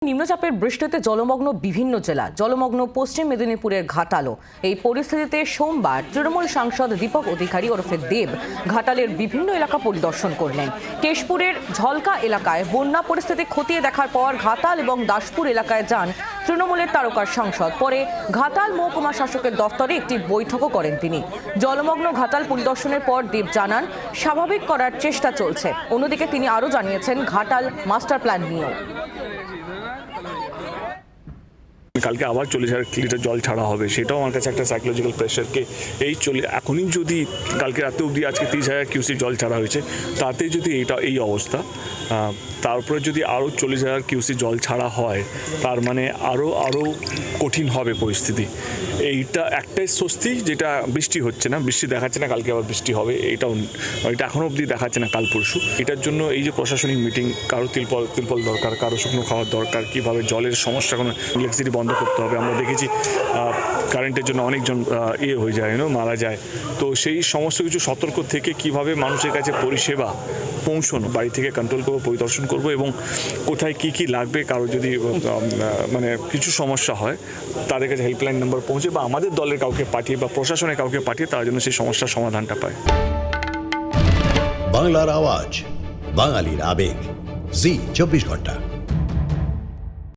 নিম্নচাপের বৃষ্টিতে জলমগ্ন বিভিন্ন জেলা, জলমগ্ন পশ্চিম মেদিনীপুরের ঘাটালও। এই পরিস্থিতিতে সোমবার তৃণমূল সাংসদ দীপক অধিকারী ওরফে দেব ঘাটালের বিভিন্ন এলাকা পরিদর্শন করলেন। কেশপুরের ঝলকা এলাকায় বন্যা পরিস্থিতি খতিয়ে দেখার পর ঘাটাল এবং দাসপুর এলাকায় যান তৃণমূলের তারকার সাংসদ। পরে ঘাটাল মহকুমা শাসকের দফতরে একটি বৈঠকও করেন তিনি। জলমগ্ন ঘাটাল পরিদর্শনের পর দেব জানান, স্বাভাবিক করার চেষ্টা চলছে। অন্যদিকে তিনি আরও জানিয়েছেন ঘাটাল মাস্টার প্ল্যান নিয়েও। কালকে আবার 40,000 লিটার জল ছাড়া হবে, সেটাও আমার কাছে একটা সাইকোলজিক্যাল প্রেশারকে এখনই যদি কালকে রাতে অবধি আজকে 30,000 কিউসি জল ছাড়া হয়েছে, তাতে যদি এই অবস্থা, তারপরে যদি আরও 40,000 কিউসি জল ছাড়া হয়, তার মানে আরও কঠিন হবে পরিস্থিতি। এইটা একটাই স্বস্তি, যেটা বৃষ্টি হচ্ছে না, বৃষ্টি দেখাচ্ছে না, কালকে আবার বৃষ্টি হবে, এটা এখনও অবধি দেখাচ্ছে না কাল পরশু। এটার জন্য এই যে প্রশাসনিক মিটিং, কারো তিলপল দরকার, কারো শুকনো খাওয়ার দরকার, কীভাবে জলের সমস্যা, কোনো ইলেকট্রিসিটি বন্ধ করতে হবে। আমরা দেখেছি কারেন্টের জন্য অনেকজন হয়ে যায়, মারা যায়। তো সেই সমস্ত কিছু সতর্ক থেকে কিভাবে মানুষের কাছে পরিষেবা পৌঁছানো, বাড়ি থেকে কন্ট্রোল করবো, পরিদর্শন করবো, এবং কোথায় কি লাগবে, কারো যদি মানে কিছু সমস্যা হয় তাদের কাছে হেল্পলাইন নাম্বার পৌঁছে বা আমাদের দলের কাউকে পাঠিয়ে বা প্রশাসনের কাউকে পাঠিয়ে তার জন্য সেই সমস্যার সমাধানটা পায়। বাংলার আওয়াজ, বাঙালির আবেগ, জি 24 ঘন্টা।